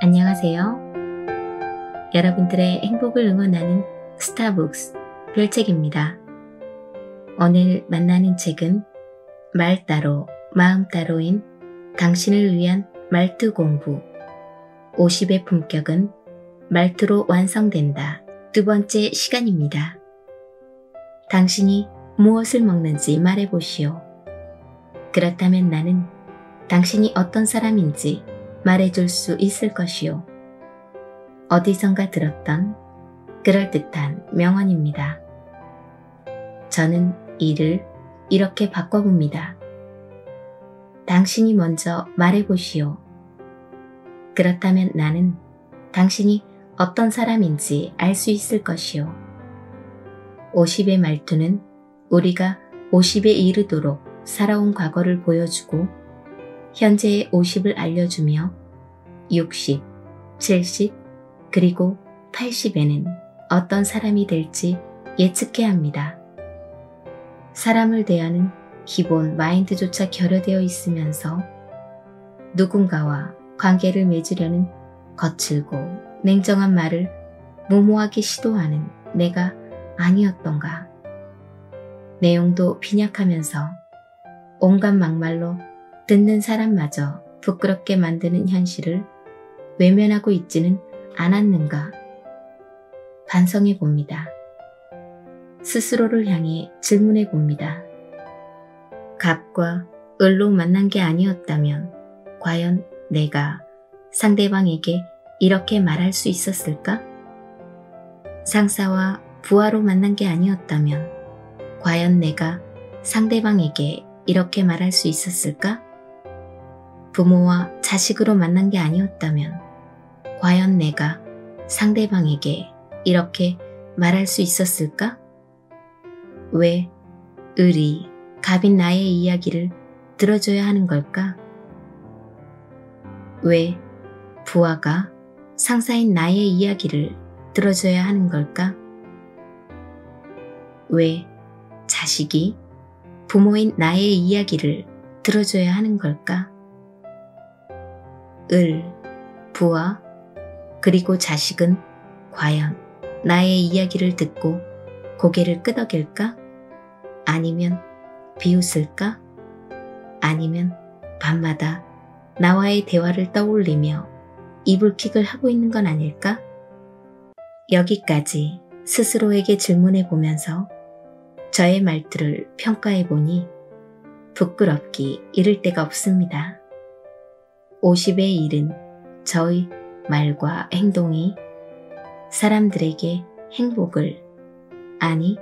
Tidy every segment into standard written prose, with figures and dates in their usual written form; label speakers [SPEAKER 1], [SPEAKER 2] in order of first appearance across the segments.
[SPEAKER 1] 안녕하세요. 여러분들의 행복을 응원하는 스타북스 별책입니다. 오늘 만나는 책은 말 따로 마음 따로인 당신을 위한 말투 공부 50의 품격은 말투로 완성된다. 두 번째 시간입니다. 당신이 무엇을 먹는지 말해보시오. 그렇다면 나는 당신이 어떤 사람인지 말해줄 수 있을 것이오. 어디선가 들었던 그럴듯한 명언입니다. 저는 이를 이렇게 바꿔봅니다. 당신이 먼저 말해보시오. 그렇다면 나는 당신이 어떤 사람인지 알 수 있을 것이오. 50의 말투는 우리가 50에 이르도록 살아온 과거를 보여주고 현재의 50을 알려주며 60, 70, 그리고 80에는 어떤 사람이 될지 예측해야 합니다. 사람을 대하는 기본 마인드조차 결여되어 있으면서 누군가와 관계를 맺으려는 거칠고 냉정한 말을 무모하게 시도하는 내가 아니었던가. 내용도 빈약하면서 온갖 막말로 듣는 사람마저 부끄럽게 만드는 현실을 외면하고 있지는 않았는가. 반성해 봅니다. 스스로를 향해 질문해 봅니다. 갑과 을로 만난 게 아니었다면 과연 내가 상대방에게 이렇게 말할 수 있었을까? 상사와 부하로 만난 게 아니었다면 과연 내가 상대방에게 이렇게 말할 수 있었을까? 부모와 자식으로 만난 게 아니었다면 과연 내가 상대방에게 이렇게 말할 수 있었을까? 왜 을이 갑인 나의 이야기를 들어줘야 하는 걸까? 왜 부하가 상사인 나의 이야기를 들어줘야 하는 걸까? 왜 자식이 부모인 나의 이야기를 들어줘야 하는 걸까? 을, 부하, 그리고 자식은 과연 나의 이야기를 듣고 고개를 끄덕일까? 아니면 비웃을까? 아니면 밤마다 나와의 대화를 떠올리며 이불킥을 하고 있는 건 아닐까? 여기까지 스스로에게 질문해 보면서 저의 말투를 평가해 보니 부끄럽기 이를 데가 없습니다. 50의 일은 저의 말과 행동이 사람들에게 행복을, 아니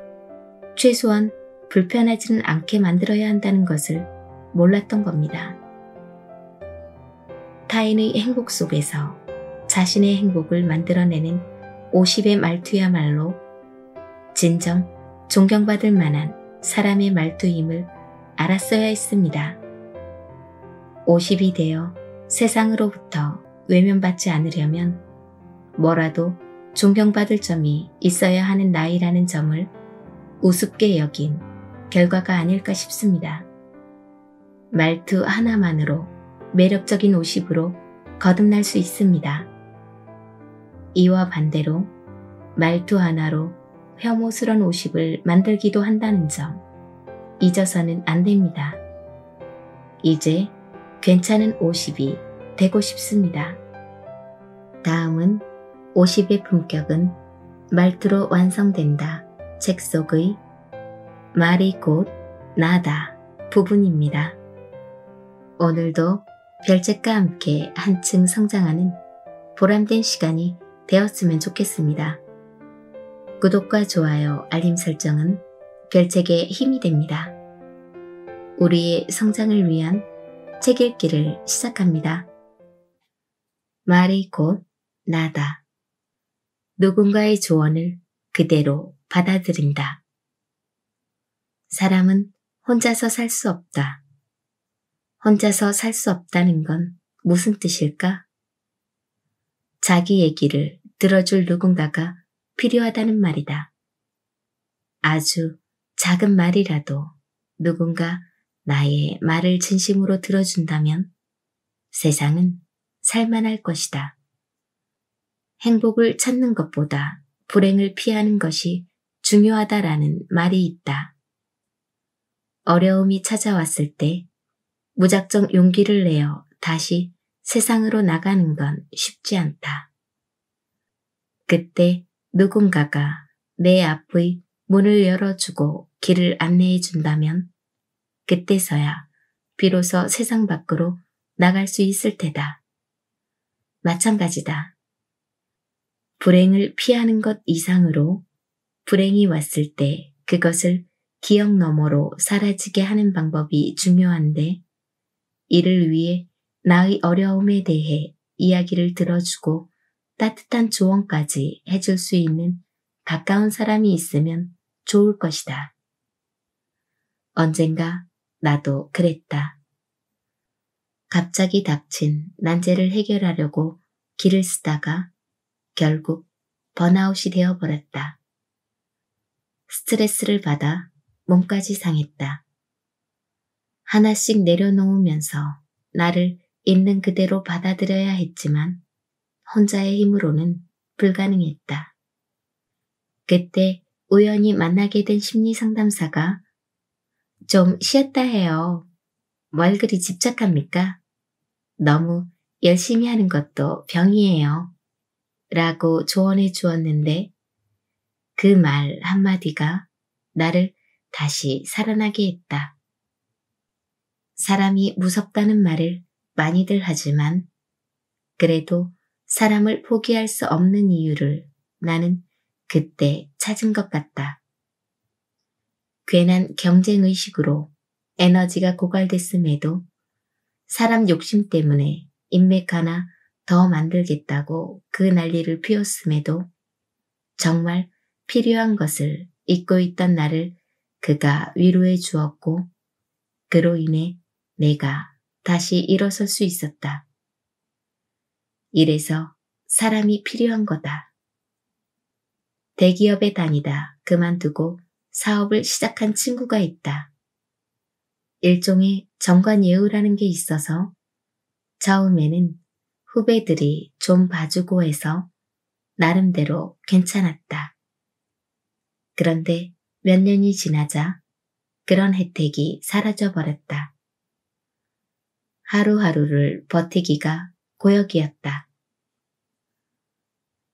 [SPEAKER 1] 최소한 불편하지는 않게 만들어야 한다는 것을 몰랐던 겁니다. 타인의 행복 속에서 자신의 행복을 만들어내는 50의 말투야말로 진정 존경받을 만한 사람의 말투임을 알았어야 했습니다. 50이 되어 세상으로부터 외면받지 않으려면 뭐라도 존경받을 점이 있어야 하는 나이라는 점을 우습게 여긴 결과가 아닐까 싶습니다. 말투 하나만으로 매력적인 50으로 거듭날 수 있습니다. 이와 반대로 말투 하나로 혐오스런 50을 만들기도 한다는 점 잊어서는 안 됩니다. 이제 괜찮은 50이 되고 싶습니다. 다음은 50의 품격은 말투로 완성된다. 책 속의 말이 곧 나다 부분입니다. 오늘도 별책과 함께 한층 성장하는 보람된 시간이 되었으면 좋겠습니다. 구독과 좋아요, 알림 설정은 별책의 힘이 됩니다. 우리의 성장을 위한 책 읽기를 시작합니다. 말이 곧 나다. 누군가의 조언을 그대로 받아들인다. 사람은 혼자서 살 수 없다. 혼자서 살 수 없다는 건 무슨 뜻일까? 자기 얘기를 들어줄 누군가가 필요하다는 말이다. 아주 작은 말이라도 누군가 나의 말을 진심으로 들어준다면 세상은 살만할 것이다. 행복을 찾는 것보다 불행을 피하는 것이 중요하다라는 말이 있다. 어려움이 찾아왔을 때 무작정 용기를 내어 다시 세상으로 나가는 건 쉽지 않다. 그때 누군가가 내 앞의 문을 열어주고 길을 안내해 준다면 그때서야 비로소 세상 밖으로 나갈 수 있을 테다. 마찬가지다. 불행을 피하는 것 이상으로 불행이 왔을 때 그것을 기억 너머로 사라지게 하는 방법이 중요한데 이를 위해 나의 어려움에 대해 이야기를 들어주고 따뜻한 조언까지 해줄 수 있는 가까운 사람이 있으면 좋을 것이다. 언젠가 나도 그랬다. 갑자기 닥친 난제를 해결하려고 길을 쓰다가 결국 번아웃이 되어버렸다. 스트레스를 받아 몸까지 상했다. 하나씩 내려놓으면서 나를 있는 그대로 받아들여야 했지만 혼자의 힘으로는 불가능했다. 그때 우연히 만나게 된 심리상담사가 좀 쉬었다 해요. 뭘 그리 집착합니까? 너무 열심히 하는 것도 병이에요. 라고 조언해 주었는데 그 말 한마디가 나를 다시 살아나게 했다. 사람이 무섭다는 말을 많이들 하지만 그래도 사람을 포기할 수 없는 이유를 나는 그때 찾은 것 같다. 괜한 경쟁의식으로 에너지가 고갈됐음에도 사람 욕심 때문에 인맥 하나 더 만들겠다고 그 난리를 피웠음에도 정말 필요한 것을 잊고 있던 나를 그가 위로해 주었고 그로 인해 내가 다시 일어설 수 있었다. 이래서 사람이 필요한 거다. 대기업에 다니다 그만두고 사업을 시작한 친구가 있다. 일종의 정관예우라는 게 있어서 처음에는 후배들이 좀 봐주고 해서 나름대로 괜찮았다. 그런데 몇 년이 지나자 그런 혜택이 사라져버렸다. 하루하루를 버티기가 고역이었다.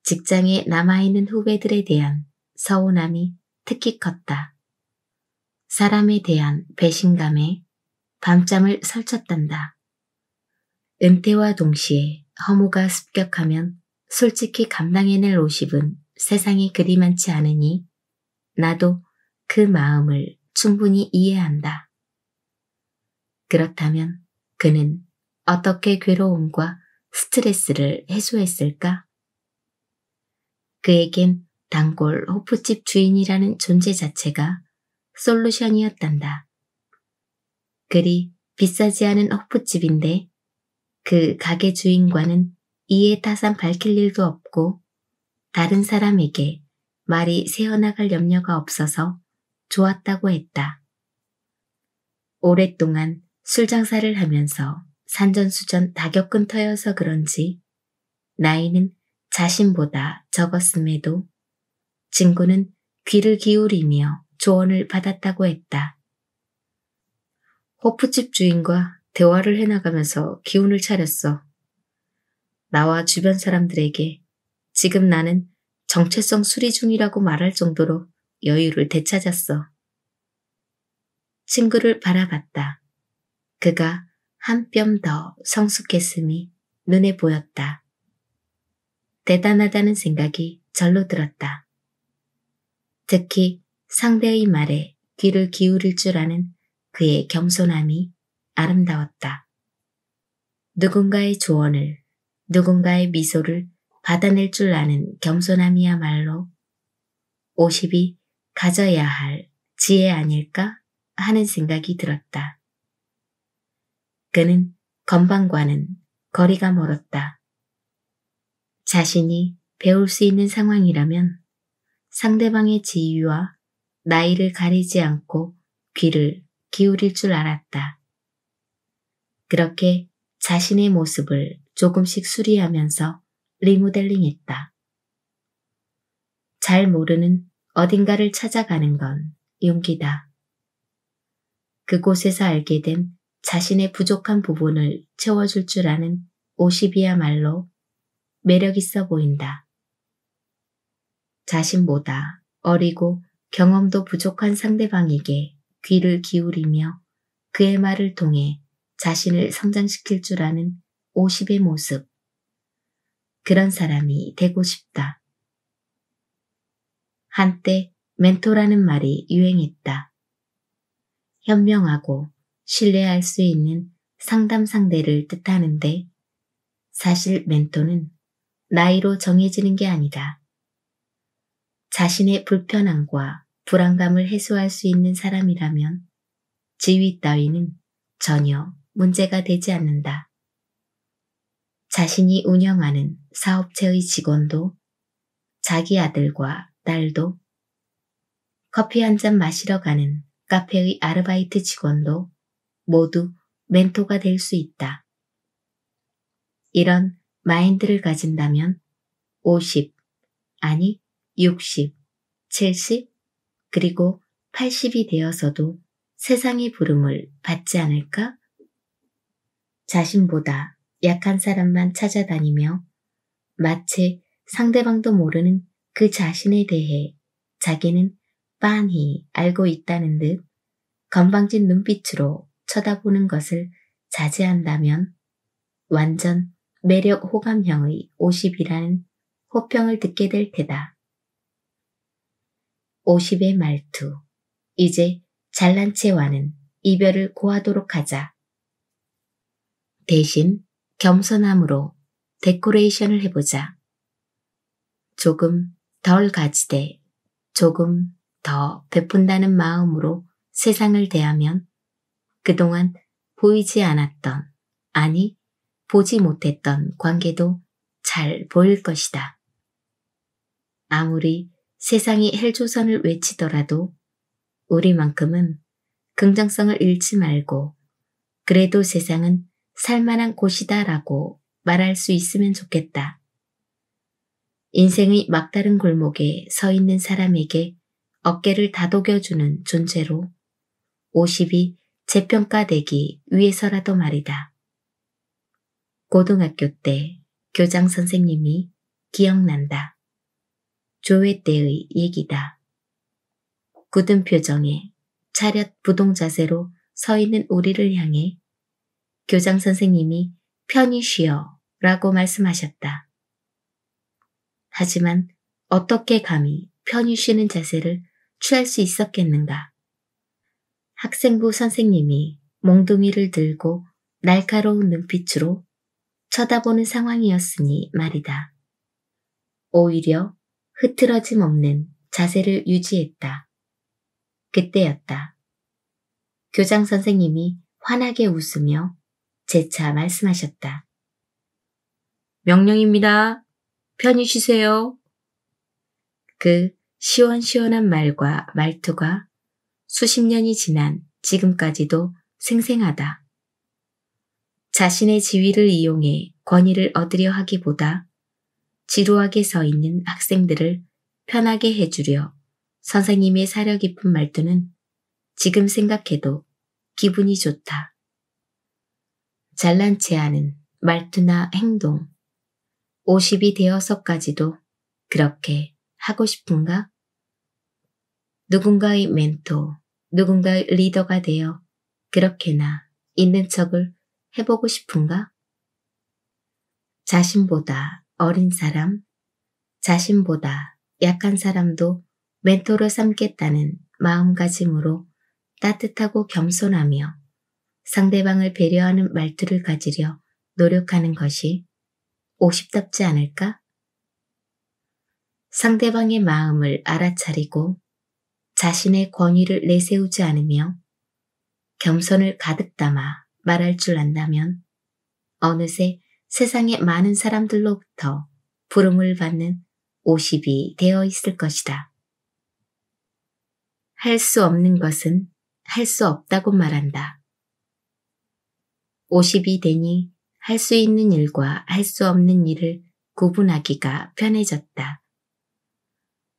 [SPEAKER 1] 직장에 남아있는 후배들에 대한 서운함이 특히 컸다. 사람에 대한 배신감에 밤잠을 설쳤단다. 은퇴와 동시에 허무가 습격하면 솔직히 감당해낼 50은 세상에 그리 많지 않으니 나도 그 마음을 충분히 이해한다. 그렇다면 그는 어떻게 괴로움과 스트레스를 해소했을까? 그에겐 단골 호프집 주인이라는 존재 자체가 솔루션이었단다. 그리 비싸지 않은 호프집인데 그 가게 주인과는 이해타산 밝힐 일도 없고 다른 사람에게 말이 새어나갈 염려가 없어서 좋았다고 했다. 오랫동안 술 장사를 하면서 산전수전 다 겪은 터여서 그런지 나이는 자신보다 적었음에도 친구는 귀를 기울이며 조언을 받았다고 했다. 호프집 주인과 대화를 해나가면서 기운을 차렸어. 나와 주변 사람들에게 지금 나는 정체성 수리 중이라고 말할 정도로 여유를 되찾았어. 친구를 바라봤다. 그가 한 뼘 더 성숙했음이 눈에 보였다. 대단하다는 생각이 절로 들었다. 특히 상대의 말에 귀를 기울일 줄 아는 그의 겸손함이 아름다웠다. 누군가의 조언을, 누군가의 미소를 받아낼 줄 아는 겸손함이야말로 50이 가져야 할 지혜 아닐까 하는 생각이 들었다. 그는 건방과는 거리가 멀었다. 자신이 배울 수 있는 상황이라면 상대방의 지위와 나이를 가리지 않고 귀를 기울일 줄 알았다. 그렇게 자신의 모습을 조금씩 수리하면서 리모델링했다. 잘 모르는 어딘가를 찾아가는 건 용기다. 그곳에서 알게 된 자신의 부족한 부분을 채워줄 줄 아는 50이야말로 매력 있어 보인다. 자신보다 어리고 경험도 부족한 상대방에게 귀를 기울이며 그의 말을 통해 자신을 성장시킬 줄 아는 50의 모습. 그런 사람이 되고 싶다. 한때 멘토라는 말이 유행했다. 현명하고 신뢰할 수 있는 상담 상대를 뜻하는데 사실 멘토는 나이로 정해지는 게 아니라 자신의 불편함과 불안감을 해소할 수 있는 사람이라면 지위 따위는 전혀 문제가 되지 않는다. 자신이 운영하는 사업체의 직원도 자기 아들과 딸도 커피 한 잔 마시러 가는 카페의 아르바이트 직원도 모두 멘토가 될 수 있다. 이런 마인드를 가진다면 50, 아니 60, 70, 그리고 80이 되어서도 세상의 부름을 받지 않을까? 자신보다 약한 사람만 찾아다니며 마치 상대방도 모르는 그 자신에 대해 자기는 빤히 알고 있다는 듯 건방진 눈빛으로 쳐다보는 것을 자제한다면 완전 매력 호감형의 50이라는 호평을 듣게 될 테다. 50의 말투. 이제 잘난 체와는 이별을 고하도록 하자. 대신 겸손함으로 데코레이션을 해보자. 조금 덜 가지되 조금 더 베푼다는 마음으로 세상을 대하면 그동안 보이지 않았던, 아니 보지 못했던 관계도 잘 보일 것이다. 아무리 세상이 헬조선을 외치더라도 우리만큼은 긍정성을 잃지 말고 그래도 세상은 살만한 곳이다라고 말할 수 있으면 좋겠다. 인생의 막다른 골목에 서 있는 사람에게 어깨를 다독여주는 존재로 50이 재평가되기 위해서라도 말이다. 고등학교 때 교장 선생님이 기억난다. 조회 때의 얘기다. 굳은 표정에 차렷 부동 자세로 서 있는 우리를 향해 교장 선생님이 편히 쉬어 라고 말씀하셨다. 하지만 어떻게 감히 편히 쉬는 자세를 취할 수 있었겠는가. 학생부 선생님이 몽둥이를 들고 날카로운 눈빛으로 쳐다보는 상황이었으니 말이다. 오히려 흐트러짐 없는 자세를 유지했다. 그때였다. 교장 선생님이 환하게 웃으며 재차 말씀하셨다. 명령입니다. 편히 쉬세요. 그 시원시원한 말과 말투가 수십 년이 지난 지금까지도 생생하다. 자신의 지위를 이용해 권위를 얻으려 하기보다 지루하게 서 있는 학생들을 편하게 해주려 선생님의 사려 깊은 말투는 지금 생각해도 기분이 좋다. 잘난 체 하는 말투나 행동, 50이 되어서까지도 그렇게 하고 싶은가? 누군가의 멘토, 누군가의 리더가 되어 그렇게나 있는 척을 해보고 싶은가? 자신보다 어린 사람, 자신보다 약한 사람도 멘토로 삼겠다는 마음가짐으로 따뜻하고 겸손하며 상대방을 배려하는 말투를 가지려 노력하는 것이 50답지 않을까? 상대방의 마음을 알아차리고 자신의 권위를 내세우지 않으며 겸손을 가득 담아 말할 줄 안다면 어느새 세상의 많은 사람들로부터 부름을 받는 50이 되어 있을 것이다. 할 수 없는 것은 할 수 없다고 말한다. 50이 되니 할 수 있는 일과 할 수 없는 일을 구분하기가 편해졌다.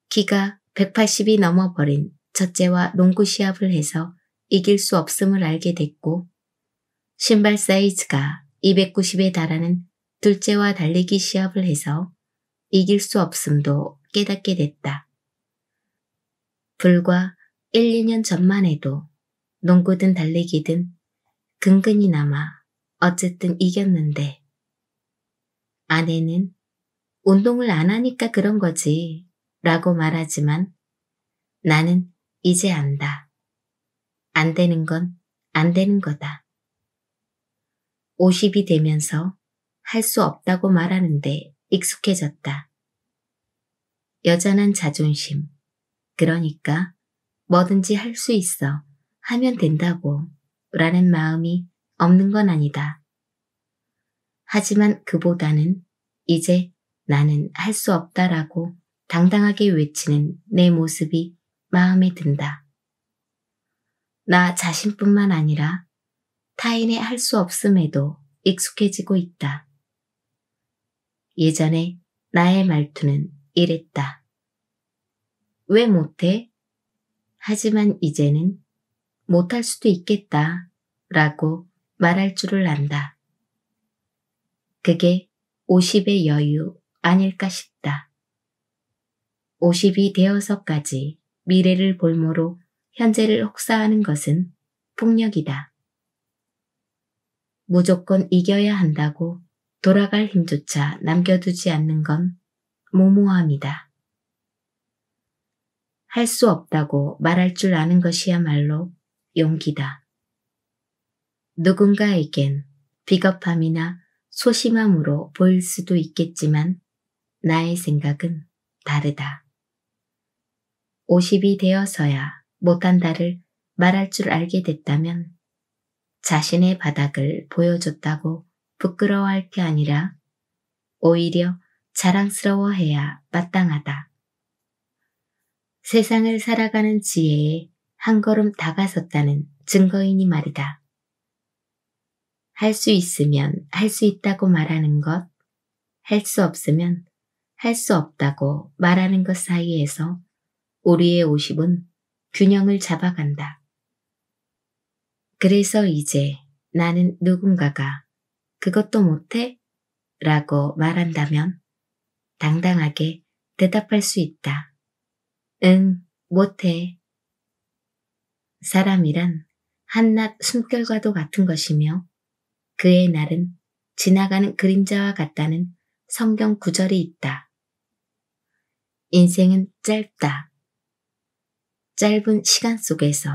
[SPEAKER 1] 키가 180이 넘어버린 첫째와 농구 시합을 해서 이길 수 없음을 알게 됐고, 신발 사이즈가 290에 달하는 둘째와 달리기 시합을 해서 이길 수 없음도 깨닫게 됐다. 불과 1, 2년 전만 해도 농구든 달리기든 근근히나마 어쨌든 이겼는데, 아내는 운동을 안 하니까 그런 거지 라고 말하지만 나는 이제 안다. 안 되는 건 안 되는 거다. 50이 되면서 할 수 없다고 말하는데 익숙해졌다. 여전한 자존심, 그러니까 뭐든지 할 수 있어, 하면 된다고 라는 마음이 없는 건 아니다. 하지만 그보다는 이제 나는 할 수 없다라고 당당하게 외치는 내 모습이 마음에 든다. 나 자신뿐만 아니라 타인의 할 수 없음에도 익숙해지고 있다. 예전에 나의 말투는 이랬다. 왜 못해? 하지만 이제는 못할 수도 있겠다 라고 말할 줄을 안다. 그게 50의 여유 아닐까 싶다. 50이 되어서까지 미래를 볼모로 현재를 혹사하는 것은 폭력이다. 무조건 이겨야 한다고 돌아갈 힘조차 남겨두지 않는 건 무모함이다. 할 수 없다고 말할 줄 아는 것이야말로 용기다. 누군가에겐 비겁함이나 소심함으로 보일 수도 있겠지만 나의 생각은 다르다. 50이 되어서야 못한다를 말할 줄 알게 됐다면 자신의 바닥을 보여줬다고 부끄러워할 게 아니라 오히려 자랑스러워해야 마땅하다. 세상을 살아가는 지혜에 한 걸음 다가섰다는 증거이니 말이다. 할 수 있으면 할 수 있다고 말하는 것, 할 수 없으면 할 수 없다고 말하는 것 사이에서 우리의 50은 균형을 잡아간다. 그래서 이제 나는 누군가가 그것도 못해? 라고 말한다면 당당하게 대답할 수 있다. 응, 못해. 사람이란 한낱 숨결과도 같은 것이며 그의 날은 지나가는 그림자와 같다는 성경 구절이 있다. 인생은 짧다. 짧은 시간 속에서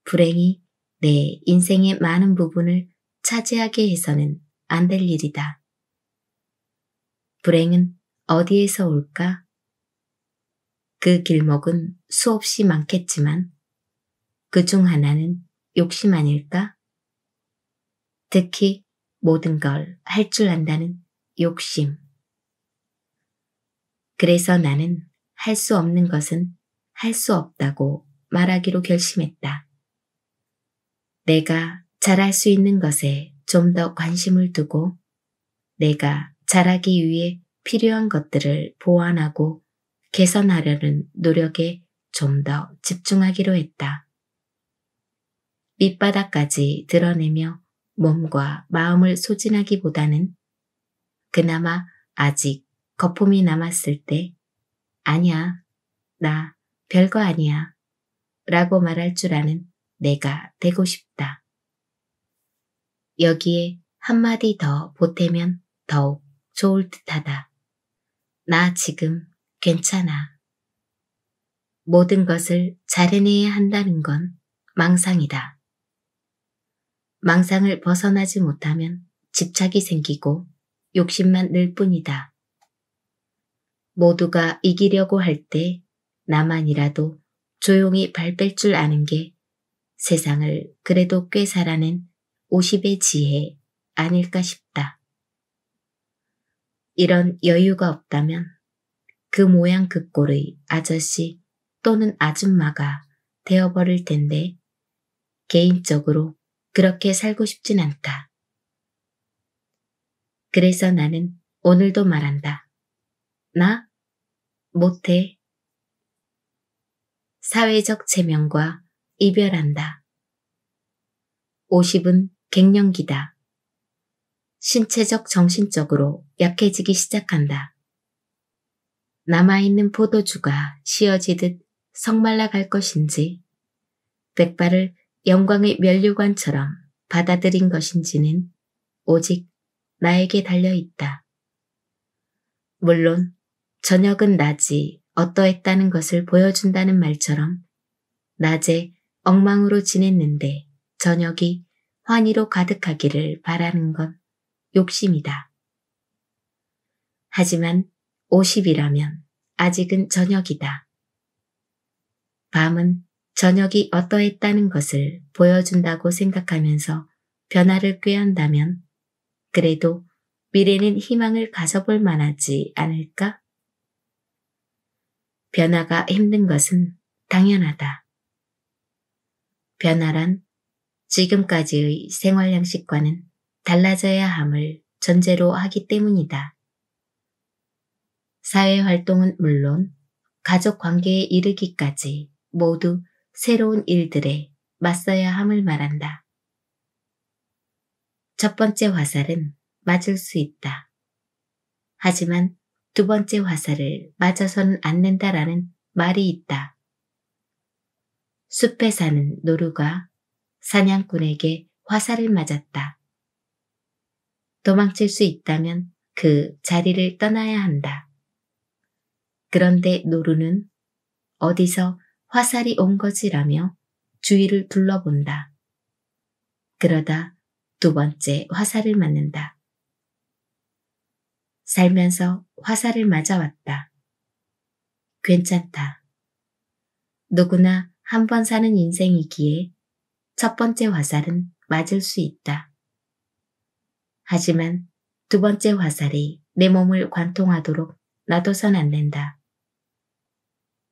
[SPEAKER 1] 불행이 내 인생의 많은 부분을 차지하게 해서는 안 될 일이다. 불행은 어디에서 올까? 그 길목은 수없이 많겠지만 그중 하나는 욕심 아닐까? 특히 모든 걸 할 줄 안다는 욕심. 그래서 나는 할 수 없는 것은 할 수 없다고 말하기로 결심했다. 내가 잘할 수 있는 것에 좀 더 관심을 두고 내가 잘하기 위해 필요한 것들을 보완하고 개선하려는 노력에 좀 더 집중하기로 했다. 밑바닥까지 드러내며 몸과 마음을 소진하기보다는 그나마 아직 거품이 남았을 때 아니야, 나 별거 아니야 라고 말할 줄 아는 내가 되고 싶다. 여기에 한마디 더 보태면 더욱 좋을 듯하다. 나 지금 괜찮아. 모든 것을 잘 해내야 한다는 건 망상이다. 망상을 벗어나지 못하면 집착이 생기고 욕심만 늘 뿐이다. 모두가 이기려고 할 때 나만이라도 조용히 발 뺄 줄 아는 게 세상을 그래도 꽤 살아낸 50의 지혜 아닐까 싶다. 이런 여유가 없다면 그 모양 그 꼴의 아저씨 또는 아줌마가 되어버릴 텐데 개인적으로 그렇게 살고 싶진 않다. 그래서 나는 오늘도 말한다. 나? 못해. 사회적 체면과 이별한다. 50은 갱년기다. 신체적 정신적으로 약해지기 시작한다. 남아있는 포도주가 쉬어지듯 성말라 갈 것인지 백발을 영광의 면류관처럼 받아들인 것인지는 오직 나에게 달려있다. 물론 저녁은 낮이 어떠했다는 것을 보여준다는 말처럼 낮에 엉망으로 지냈는데 저녁이 환희로 가득하기를 바라는 건 욕심이다. 하지만 50이라면 아직은 저녁이다. 밤은 저녁이 어떠했다는 것을 보여준다고 생각하면서 변화를 꾀한다면 그래도 미래는 희망을 가져볼 만하지 않을까? 변화가 힘든 것은 당연하다. 변화란 지금까지의 생활 양식과는 달라져야 함을 전제로 하기 때문이다. 사회활동은 물론 가족 관계에 이르기까지 모두 새로운 일들에 맞서야 함을 말한다. 첫 번째 화살은 맞을 수 있다. 하지만 두 번째 화살을 맞아서는 안 된다라는 말이 있다. 숲에 사는 노루가 사냥꾼에게 화살을 맞았다. 도망칠 수 있다면 그 자리를 떠나야 한다. 그런데 노루는 어디서 화살이 온 거지라며 주위를 둘러본다. 그러다 두 번째 화살을 맞는다. 살면서 화살을 맞아왔다. 괜찮다. 누구나 한 번 사는 인생이기에 첫 번째 화살은 맞을 수 있다. 하지만 두 번째 화살이 내 몸을 관통하도록 놔둬선 안 된다.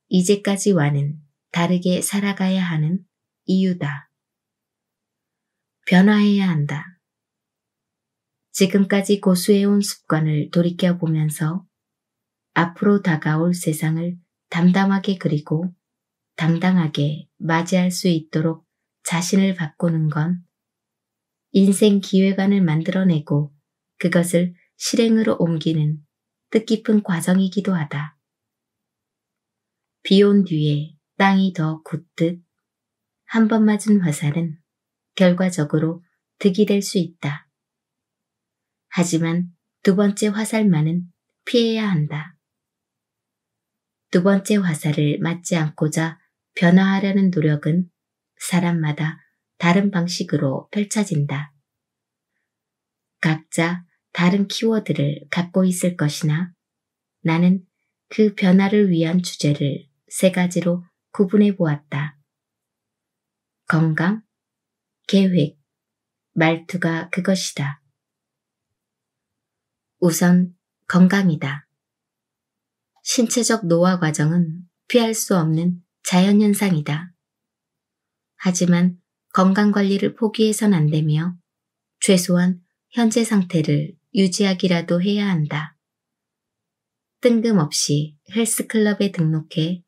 [SPEAKER 1] 이제까지와는 다르게 살아가야 하는 이유다. 변화해야 한다. 지금까지 고수해온 습관을 돌이켜보면서 앞으로 다가올 세상을 담담하게 그리고 당당하게 맞이할 수 있도록 자신을 바꾸는 건 인생 기획안을 만들어내고 그것을 실행으로 옮기는 뜻깊은 과정이기도 하다. 비 온 뒤에 땅이 더 굳듯 한 번 맞은 화살은 결과적으로 득이 될 수 있다. 하지만 두 번째 화살만은 피해야 한다. 두 번째 화살을 맞지 않고자 변화하려는 노력은 사람마다 다른 방식으로 펼쳐진다. 각자 다른 키워드를 갖고 있을 것이나 나는 그 변화를 위한 주제를 세 가지로 구분해 보았다. 건강, 계획, 말투가 그것이다. 우선 건강이다. 신체적 노화 과정은 피할 수 없는 자연현상이다. 하지만 건강관리를 포기해선 안 되며 최소한 현재 상태를 유지하기라도 해야 한다. 뜬금없이 헬스클럽에 등록해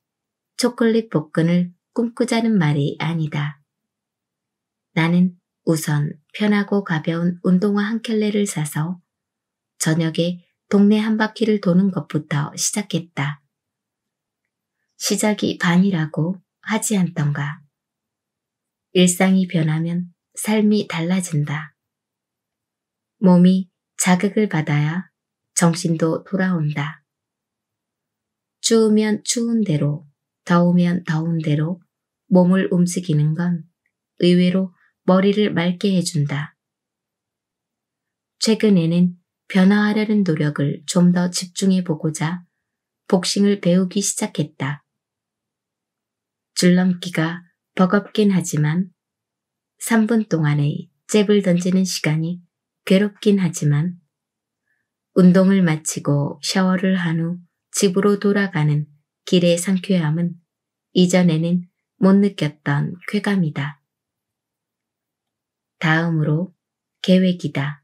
[SPEAKER 1] 초콜릿 복근을 꿈꾸자는 말이 아니다. 나는 우선 편하고 가벼운 운동화 한 켤레를 사서 저녁에 동네 한 바퀴를 도는 것부터 시작했다. 시작이 반이라고 하지 않던가. 일상이 변하면 삶이 달라진다. 몸이 자극을 받아야 정신도 돌아온다. 추우면 추운 대로, 더우면 더운 대로 몸을 움직이는 건 의외로 머리를 맑게 해준다. 최근에는 변화하려는 노력을 좀 더 집중해보고자 복싱을 배우기 시작했다. 줄넘기가 버겁긴 하지만 3분 동안의 잽을 던지는 시간이 괴롭긴 하지만 운동을 마치고 샤워를 한 후 집으로 돌아가는 길의 상쾌함은 이전에는 못 느꼈던 쾌감이다. 다음으로 계획이다.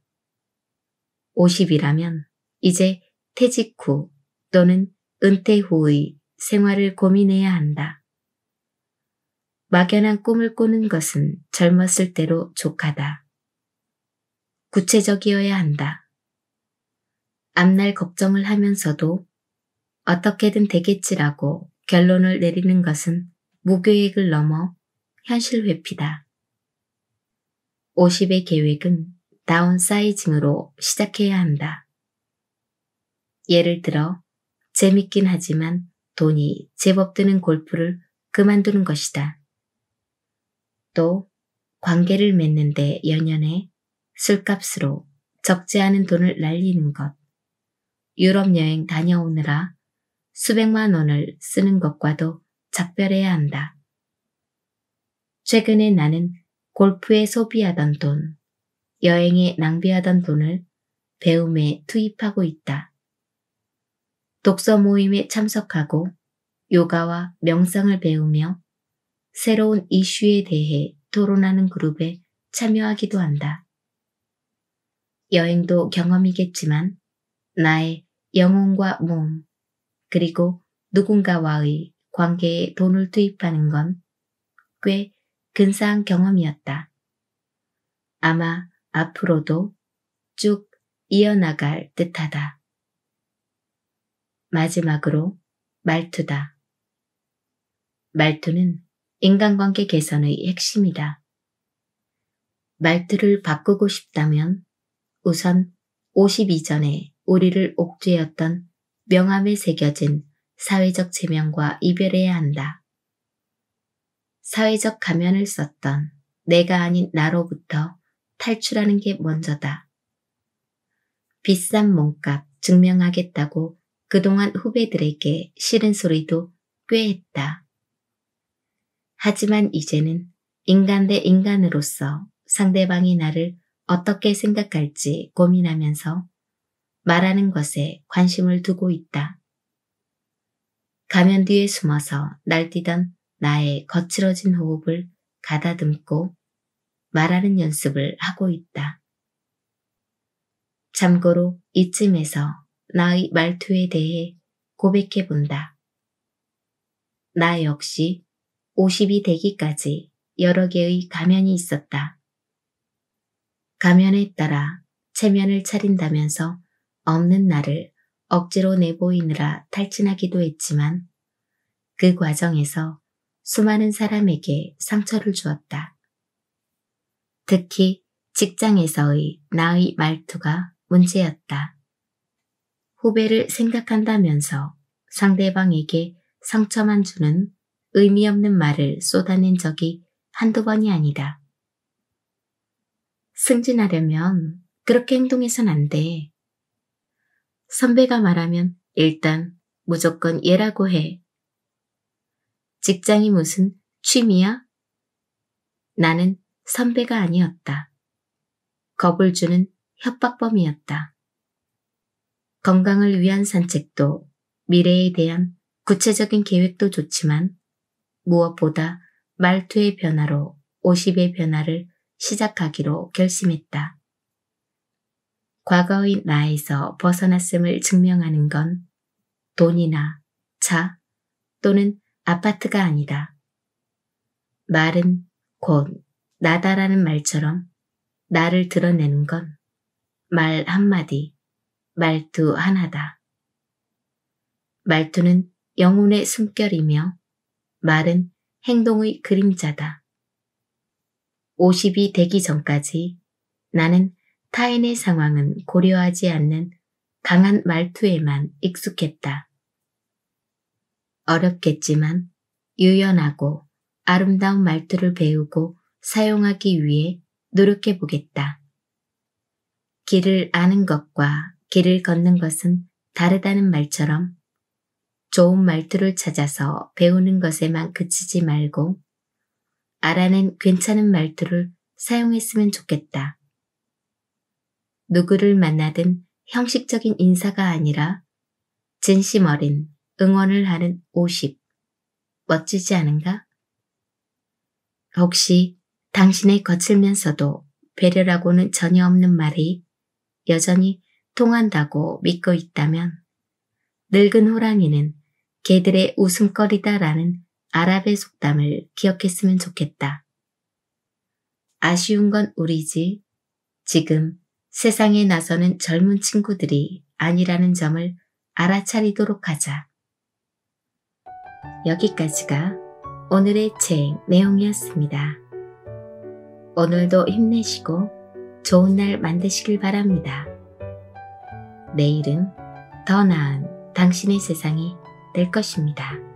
[SPEAKER 1] 50이라면 이제 퇴직 후 또는 은퇴 후의 생활을 고민해야 한다. 막연한 꿈을 꾸는 것은 젊었을 때로 족하다. 구체적이어야 한다. 앞날 걱정을 하면서도 어떻게든 되겠지라고 결론을 내리는 것은 무계획을 넘어 현실 회피다. 50의 계획은 다운사이징으로 시작해야 한다. 예를 들어 재밌긴 하지만 돈이 제법 드는 골프를 그만두는 것이다. 또 관계를 맺는데 연연해 술값으로 적지 않은 돈을 날리는 것, 유럽 여행 다녀오느라 수백만 원을 쓰는 것과도 작별해야 한다. 최근에 나는 골프에 소비하던 돈, 여행에 낭비하던 돈을 배움에 투입하고 있다. 독서 모임에 참석하고 요가와 명상을 배우며 새로운 이슈에 대해 토론하는 그룹에 참여하기도 한다. 여행도 경험이겠지만 나의 영혼과 몸, 그리고 누군가와의 관계에 돈을 투입하는 건 꽤 근사한 경험이었다. 아마 앞으로도 쭉 이어나갈 듯하다. 마지막으로 말투다. 말투는 인간관계 개선의 핵심이다. 말투를 바꾸고 싶다면 우선 50 이전에 우리를 옥죄었던 명함에 새겨진 사회적 체면과 이별해야 한다. 사회적 가면을 썼던 내가 아닌 나로부터 탈출하는 게 먼저다. 비싼 몸값 증명하겠다고 그동안 후배들에게 싫은 소리도 꽤 했다. 하지만 이제는 인간 대 인간으로서 상대방이 나를 어떻게 생각할지 고민하면서 말하는 것에 관심을 두고 있다. 가면 뒤에 숨어서 날뛰던 나의 거칠어진 호흡을 가다듬고 말하는 연습을 하고 있다. 참고로 이쯤에서 나의 말투에 대해 고백해 본다. 나 역시 50이 되기까지 여러 개의 가면이 있었다. 가면에 따라 체면을 차린다면서 없는 나를 억지로 내보이느라 탈진하기도 했지만 그 과정에서 수많은 사람에게 상처를 주었다. 특히 직장에서의 나의 말투가 문제였다. 후배를 생각한다면서 상대방에게 상처만 주는 의미 없는 말을 쏟아낸 적이 한두 번이 아니다. 승진하려면 그렇게 행동해선 안 돼. 선배가 말하면 일단 무조건 예라고 해. 직장이 무슨 취미야? 나는 선배가 아니었다. 겁을 주는 협박범이었다. 건강을 위한 산책도 미래에 대한 구체적인 계획도 좋지만 무엇보다 말투의 변화로 50의 변화를 시작하기로 결심했다. 과거의 나에서 벗어났음을 증명하는 건 돈이나 차 또는 아파트가 아니다. 말은 곧 나다라는 말처럼 나를 드러내는 건 말 한마디, 말투 하나다. 말투는 영혼의 숨결이며 말은 행동의 그림자다. 50이 되기 전까지 나는 타인의 상황은 고려하지 않는 강한 말투에만 익숙했다. 어렵겠지만 유연하고 아름다운 말투를 배우고 사용하기 위해 노력해보겠다. 길을 아는 것과 길을 걷는 것은 다르다는 말처럼 좋은 말투를 찾아서 배우는 것에만 그치지 말고 알아낸 괜찮은 말투를 사용했으면 좋겠다. 누구를 만나든 형식적인 인사가 아니라 진심 어린 응원을 하는 50. 멋지지 않은가? 혹시 당신의 거칠면서도 배려라고는 전혀 없는 말이 여전히 통한다고 믿고 있다면 늙은 호랑이는 개들의 웃음거리다라는 아랍의 속담을 기억했으면 좋겠다. 아쉬운 건 우리지 지금 세상에 나서는 젊은 친구들이 아니라는 점을 알아차리도록 하자. 여기까지가 오늘의 책 내용이었습니다. 오늘도 힘내시고 좋은 날 만드시길 바랍니다. 내일은 더 나은 당신의 세상이 될 것입니다.